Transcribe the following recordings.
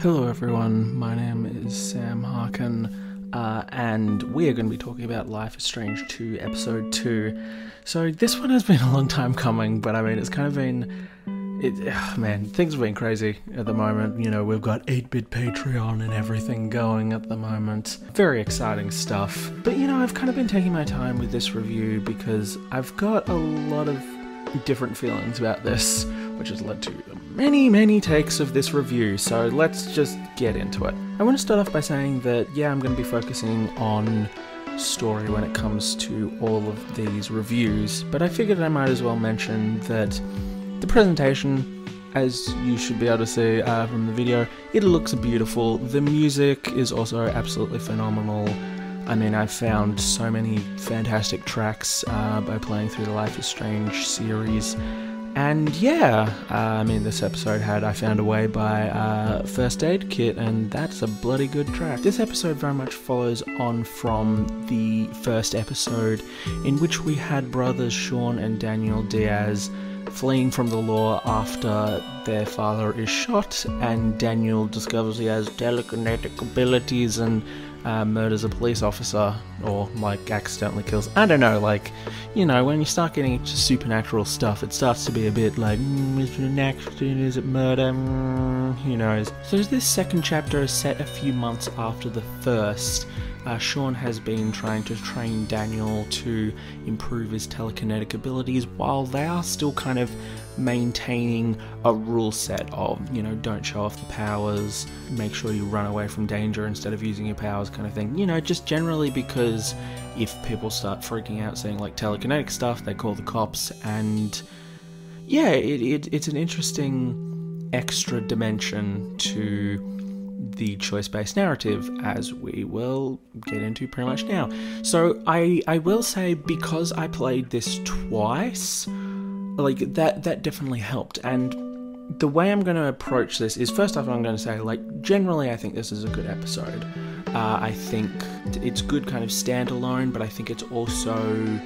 Hello everyone, my name is Sam Harkin, and we are going to be talking about Life is Strange 2, Episode 2. So this one has been a long time coming, but I mean, it's kind of been... man, things have been crazy at the moment. You know, we've got 8-bit Patreon and everything going at the moment. Very exciting stuff. But you know, I've kind of been taking my time with this review because I've got a lot of different feelings about this, which has led to many takes of this review, so let's just get into it. I want to start off by saying that, yeah, I'm going to be focusing on story when it comes to all of these reviews, but I figured I might as well mention that the presentation, as you should be able to see from the video, it looks beautiful. The music is also absolutely phenomenal. I mean, I've found so many fantastic tracks by playing through the Life is Strange series. And yeah, I mean, this episode had I Found a Way by First Aid Kit, and that's a bloody good track. This episode very much follows on from the first episode, in which we had brothers Sean and Daniel Diaz fleeing from the law after their father is shot, and Daniel discovers he has telekinetic abilities and murders a police officer, or like accidentally kills. I don't know, like, you know, when you start getting into supernatural stuff, it starts to be a bit like, is it an accident, is it murder, who knows. So this second chapter is set a few months after the first. Sean has been trying to train Daniel to improve his telekinetic abilities while they are still kind of maintaining a rule set of, you know, don't show off the powers, make sure you run away from danger instead of using your powers kind of thing. You know, just generally because if people start freaking out saying like telekinetic stuff, they call the cops, and yeah, it's an interesting extra dimension to the choice-based narrative, as we will get into pretty much now. So I will say, because I played this twice, like that definitely helped. And the way I'm going to approach this is, first off, I'm going to say, like, generally I think this is a good episode. I think it's good kind of standalone, but I think it's also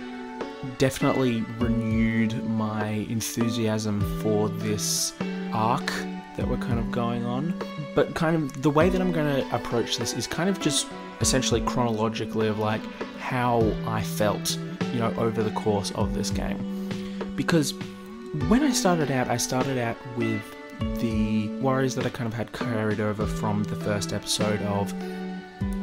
definitely renewed my enthusiasm for this arc that we're kind of going on. But kind of the way that I'm going to approach this is kind of just essentially chronologically of like how I felt, you know, over the course of this game. Because when I started out with the worries that I kind of had carried over from the first episode of,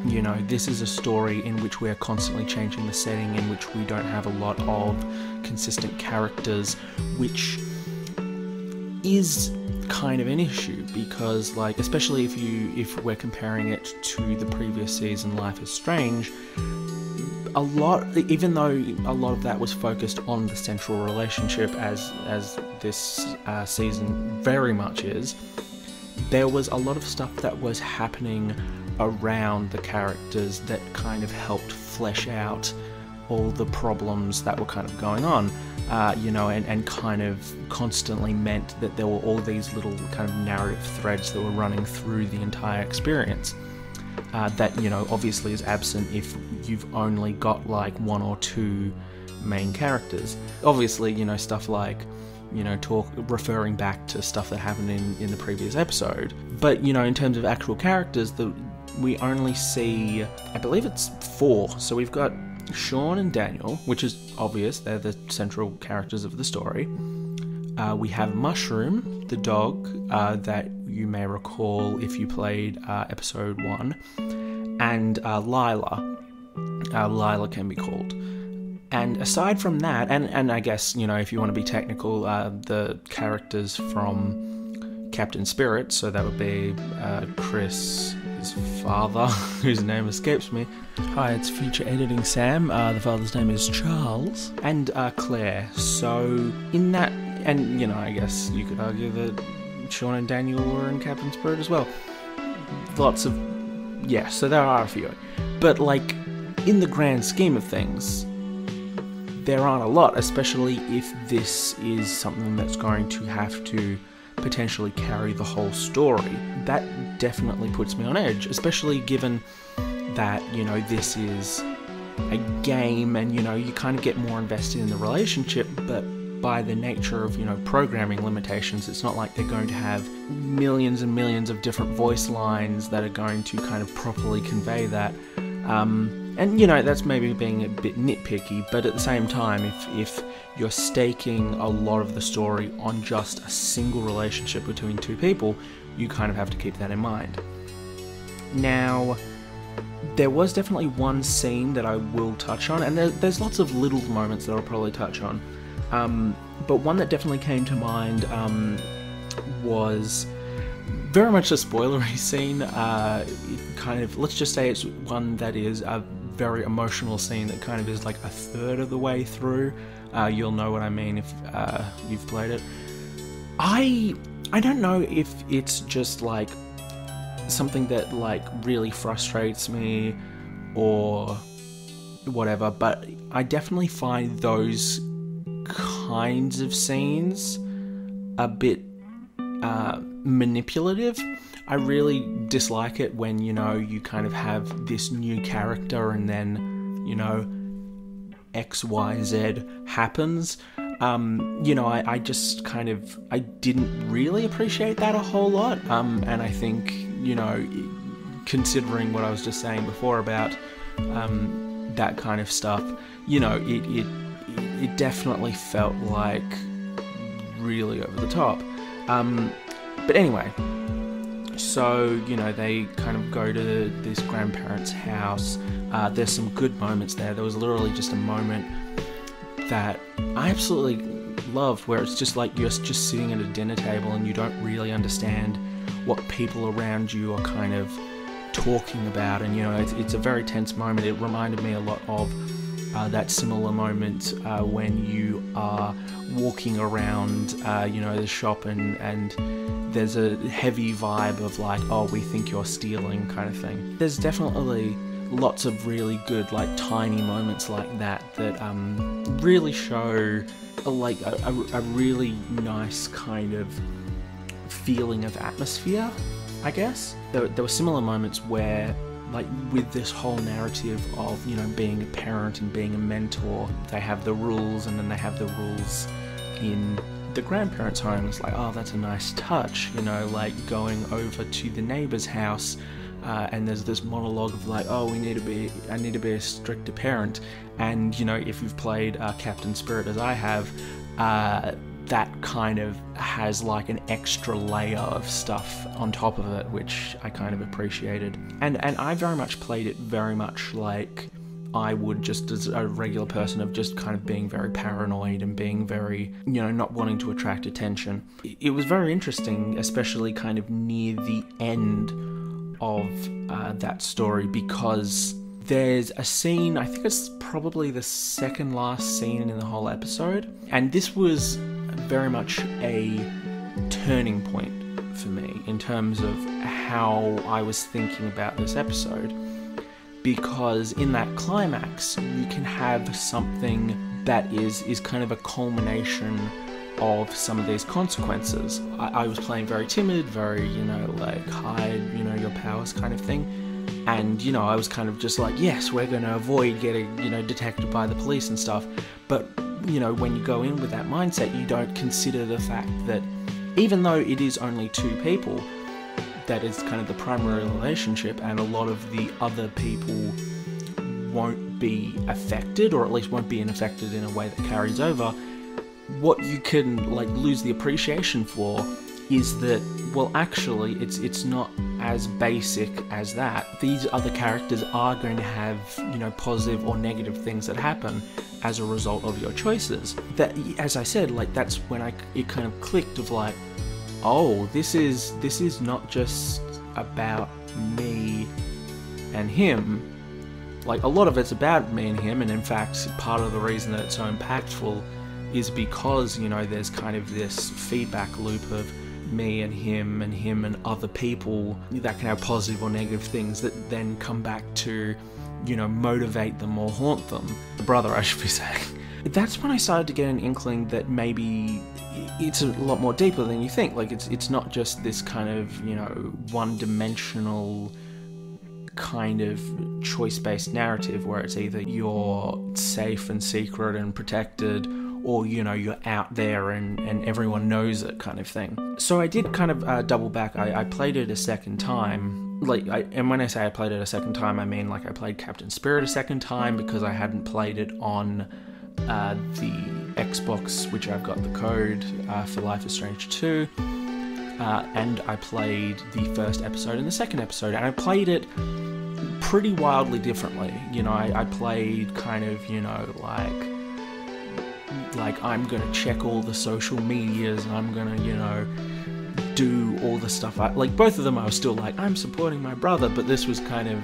you know, this is a story in which we are constantly changing the setting, in which we don't have a lot of consistent characters, which is kind of an issue, because like, especially if we're comparing it to the previous season, Life is Strange, even though a lot of that was focused on the central relationship, as this season very much is, there was a lot of stuff that was happening around the characters that kind of helped flesh out all the problems that were kind of going on, you know, and kind of constantly meant that there were all these little kind of narrative threads that were running through the entire experience. That, you know, obviously is absent if you've only got like one or two main characters. Obviously, you know, stuff like, you know, referring back to stuff that happened in the previous episode. But, you know, in terms of actual characters, we only see, I believe it's 4. So we've got Sean and Daniel, which is obvious, they're the central characters of the story. We have Mushroom, the dog, that you may recall if you played episode 1, and Lila. Lila can be called. And aside from that, and I guess, you know, if you want to be technical, the characters from Captain Spirit, so that would be Chris, his father, whose name escapes me. Hi, it's future editing Sam. The father's name is Charles. And Claire. So in that, and you know, I guess you could argue that Sean and Daniel were in Captain Spirit as well. Lots of, yeah, so there are a few. But like, in the grand scheme of things, there aren't a lot, especially if this is something that's going to have to potentially carry the whole story. That definitely puts me on edge, especially given that, you know, this is a game and, you know, you kind of get more invested in the relationship, but by the nature of, programming limitations, it's not like they're going to have millions and millions of different voice lines that are going to kind of properly convey that. And, that's maybe being a bit nitpicky, but at the same time, if you're staking a lot of the story on just a single relationship between two people, you kind of have to keep that in mind. Now, there was definitely one scene that I will touch on, and there's lots of little moments that I'll probably touch on, but one that definitely came to mind was very much a spoilery scene. Let's just say it's one that is a very emotional scene that kind of is like a third of the way through. You'll know what I mean if you've played it. I don't know if it's just like something that like really frustrates me or whatever, but I definitely find those kinds of scenes a bit manipulative. I really dislike it when, you kind of have this new character and then, XYZ happens. I just kind of, I didn't really appreciate that a whole lot. And I think, considering what I was just saying before about that kind of stuff, it definitely felt like really over the top. But anyway, so, they kind of go to this grandparent's house. There's some good moments there. There was literally just a moment that I absolutely loved where it's just like you're just sitting at a dinner table and you don't really understand what people around you are kind of talking about, and it's a very tense moment. It reminded me a lot of that similar moment when you are walking around the shop and there's a heavy vibe of like, oh, we think you're stealing kind of thing. There's definitely lots of really good like tiny moments like that really show like a really nice kind of feeling of atmosphere, I guess. There were similar moments where, like, with this whole narrative of, being a parent and being a mentor, they have the rules and then they have the rules in the grandparents' home. It's like, oh, that's a nice touch, like going over to the neighbor's house and there's this monologue of like, oh, I need to be a stricter parent. And, if you've played Captain Spirit as I have, that kind of has like an extra layer of stuff on top of it, which I kind of appreciated. And I very much played it very much like I would just as a regular person, of just kind of being very paranoid and being very, not wanting to attract attention. It was very interesting, especially kind of near the end of that story, because there's a scene, I think it's probably the second last scene in the whole episode, and this was very much a turning point for me in terms of how I was thinking about this episode, because in that climax you can have something that is kind of a culmination of some of these consequences. I was playing very timid, very, like hide, your powers kind of thing, and, I was kind of just like, yes, we're going to avoid getting, detected by the police and stuff, but when you go in with that mindset, you don't consider the fact that even though it is only two people, that is kind of the primary relationship, and a lot of the other people won't be affected, or at least won't be affected in a way that carries over. What you can like lose the appreciation for is that, well, actually it's not as basic as that. These other characters are going to have, positive or negative things that happen as a result of your choices. That, as I said, like, that's when it kind of clicked of like, oh, this is not just about me and him. Like, a lot of it's about me and him, and in fact, part of the reason that it's so impactful is because, there's kind of this feedback loop of me and him and other people that can have positive or negative things that then come back to, motivate them or haunt them. The brother, I should be saying. That's when I started to get an inkling that maybe it's a lot more deeper than you think. Like, it's not just this kind of, one-dimensional kind of choice-based narrative where it's either you're safe and secret and protected, or, you know, you're out there and everyone knows it kind of thing. So I did kind of double back. I played it a second time. And when I say I played it a second time, I mean like I played Captain Spirit a second time because I hadn't played it on the Xbox, which I've got the code for Life is Strange 2. And I played the first episode and the second episode, and I played it pretty wildly differently. You know, I played kind of, you know, like I'm gonna check all the social medias and I'm gonna, you know, do all the stuff. Like both of them I was still like, I'm supporting my brother, but this was kind of,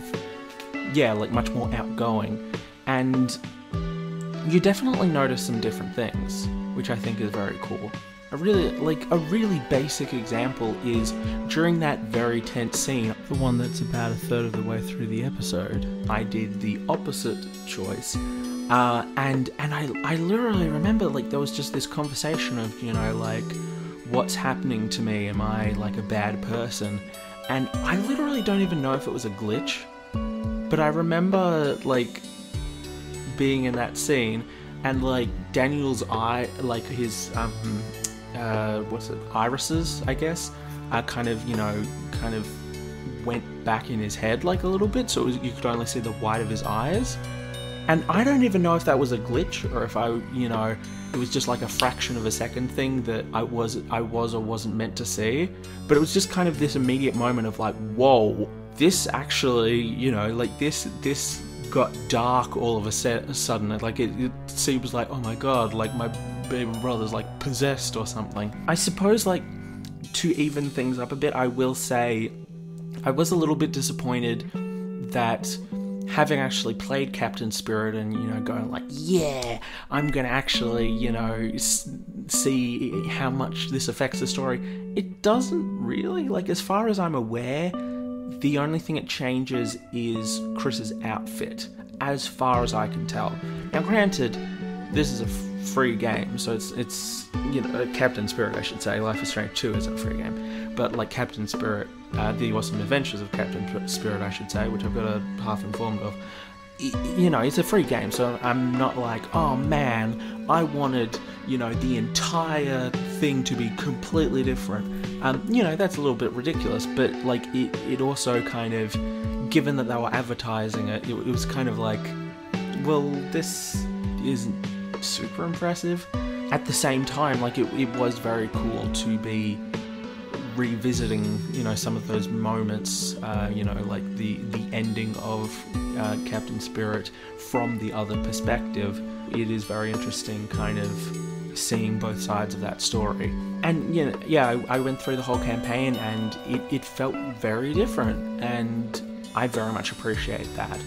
yeah, like much more outgoing. And you definitely notice some different things, which I think is very cool. A really basic example is during that very tense scene, the one that's about a third of the way through the episode, I did the opposite choice. And I literally remember, like, there was just this conversation of, you know, like, what's happening to me? Am I, like, a bad person? And I literally don't even know if it was a glitch, but I remember, like, being in that scene, and, like, Daniel's eye, like, his, irises, I guess, kind of went back in his head, like, a little bit, so you could only see the white of his eyes. And I don't even know if that was a glitch, or if it was just like a fraction of a second thing that I was or wasn't meant to see. But it was just kind of this immediate moment of like, whoa, this actually, you know, like this got dark all of a sudden. Like it seems like, oh my god, like my baby brother's like possessed or something. I suppose, like, to even things up a bit, I will say I was a little bit disappointed that, having actually played Captain Spirit and, you know, going like, yeah, I'm gonna actually, you know, see how much this affects the story, it doesn't really. Like, as far as I'm aware, the only thing it changes is Chris's outfit, as far as I can tell. Now, granted, this is a free game, so it's you know, Captain Spirit, I should say. Life is Strange 2 is a free game, but like Captain Spirit, The Awesome Adventures of Captain Spirit, I should say, which I've got a half informed of, you know, it's a free game, so I'm not like, oh man, I wanted, you know, the entire thing to be completely different. You know, that's a little bit ridiculous, but like it also kind of, given that they were advertising it was kind of like, well, this isn't super impressive. At the same time, like it was very cool to be revisiting, you know, some of those moments, you know, like the ending of Captain Spirit from the other perspective. It is very interesting kind of seeing both sides of that story. And you know, yeah, I went through the whole campaign and it felt very different, and I very much appreciate that.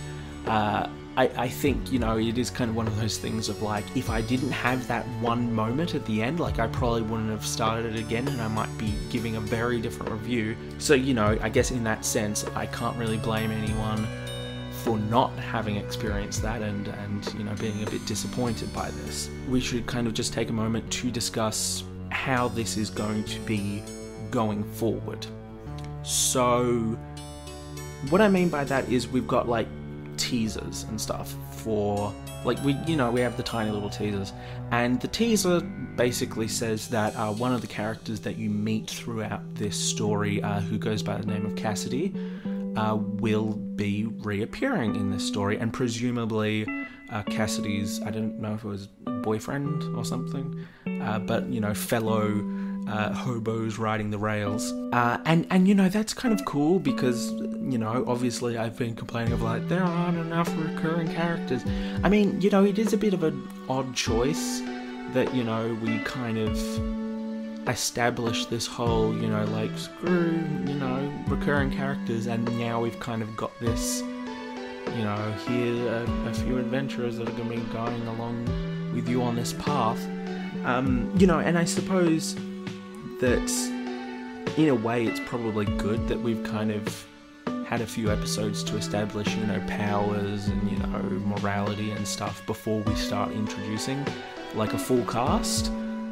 I think, you know, it is kind of one of those things of like, if I didn't have that one moment at the end, like I probably wouldn't have started it again, and I might be giving a very different review. So, you know, I guess in that sense, I can't really blame anyone for not having experienced that and you know, being a bit disappointed by this. We should kind of just take a moment to discuss how this is going to be going forward. So, what I mean by that is we've got like teasers and stuff for, like, we have the tiny little teasers, and the teaser basically says that one of the characters that you meet throughout this story, who goes by the name of Cassidy, will be reappearing in this story, and presumably Cassidy's, I don't know if it was boyfriend or something, but, you know, fellow hobos riding the rails, and you know, that's kind of cool because, you know, obviously I've been complaining of like, there aren't enough recurring characters. I mean, you know, it is a bit of an odd choice that, you know, we kind of established this whole, you know, like, screw, you know, recurring characters, and now we've kind of got this, you know, here a few adventurers that are going to be going along with you on this path, you know, and I suppose that in a way it's probably good that we've kind of had a few episodes to establish, you know, powers and, you know, morality and stuff before we start introducing like a full cast.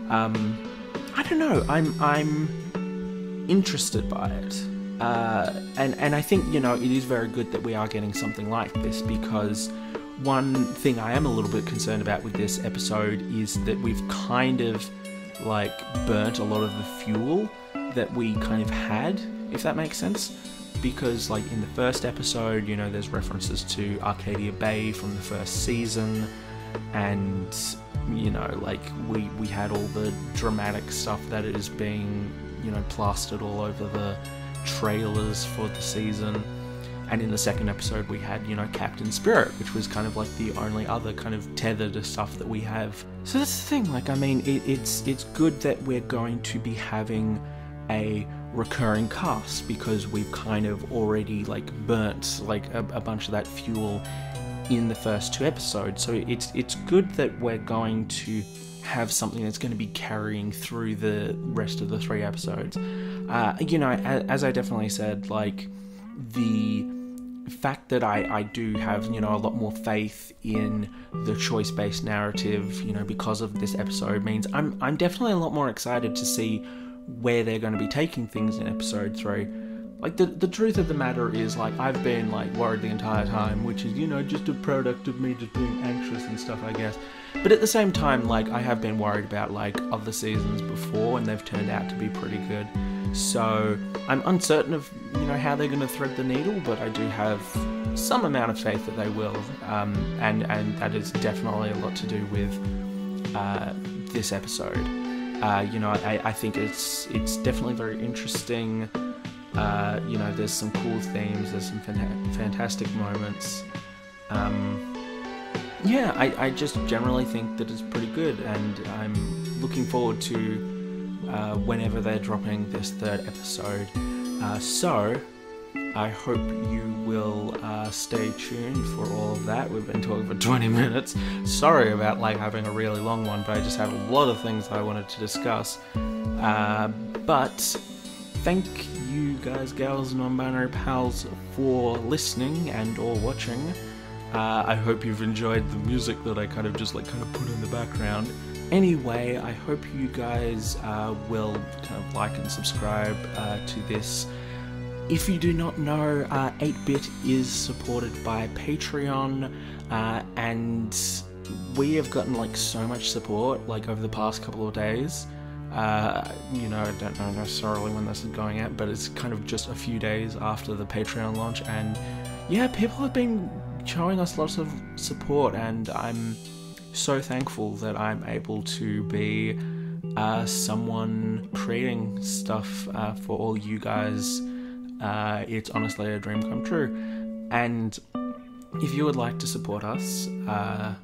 I don't know, I'm interested by it, and I think, you know, it is very good that we are getting something like this, because one thing I am a little bit concerned about with this episode is that we've kind of like burnt a lot of the fuel that we kind of had, if that makes sense. Because like in the first episode, you know, there's references to Arcadia Bay from the first season, and you know, like we had all the dramatic stuff that is being, you know, plastered all over the trailers for the season. And in the second episode we had, you know, Captain Spirit, which was kind of like the only other kind of tether to stuff that we have. So that's the thing, like, I mean, it's good that we're going to be having a recurring cast, because we've kind of already like burnt like a bunch of that fuel in the first 2 episodes. So it's good that we're going to have something that's going to be carrying through the rest of the 3 episodes. You know, as I definitely said, like, the fact that I do have, you know, a lot more faith in the choice-based narrative, you know, because of this episode, means I'm definitely a lot more excited to see where they're going to be taking things in episode 3. Like, the truth of the matter is, like, I've been like worried the entire time, which is, you know, just a product of me just being anxious and stuff, I guess. But at the same time, like, I have been worried about like other seasons before, and they've turned out to be pretty good. So I'm uncertain of, you know, how they're going to thread the needle, but I do have some amount of faith that they will, and that is definitely a lot to do with this episode. You know, I think it's definitely very interesting. You know, there's some cool themes, there's some fantastic moments. Yeah, I just generally think that it's pretty good, and I'm looking forward to whenever they're dropping this 3rd episode. So I hope you will stay tuned for all of that. We've been talking for 20 minutes. Sorry about like having a really long one, but I just had a lot of things I wanted to discuss. But thank you guys, gals, non-binary pals for listening and or watching. I hope you've enjoyed the music that I kind of put in the background. Anyway, I hope you guys will kind of like and subscribe to this. If you do not know, 8-Bit is supported by Patreon, and we have gotten like so much support like over the past couple of days. You know, I don't know necessarily when this is going out, but it's kind of just a few days after the Patreon launch, and yeah, people have been showing us lots of support, and I'm so thankful that I'm able to be someone creating stuff for all you guys. It's honestly a dream come true. And if you would like to support us,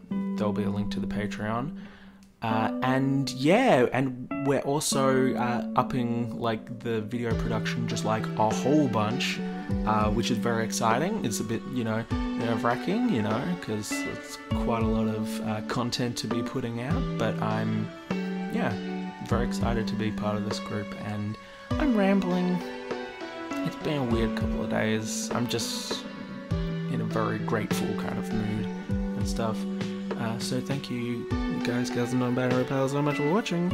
there'll be a link to the Patreon. And yeah, and we're also upping like the video production just like a whole bunch, which is very exciting. It's a bit, you know, nerve-wracking, you know, because it's quite a lot of content to be putting out, but I'm, yeah, very excited to be part of this group. And I'm rambling. It's been a weird couple of days. I'm just in a very grateful kind of mood and stuff. So thank you guys, girls, and non-binary pals so much for watching.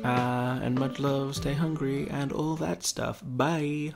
And much love, stay hungry, and all that stuff. Bye!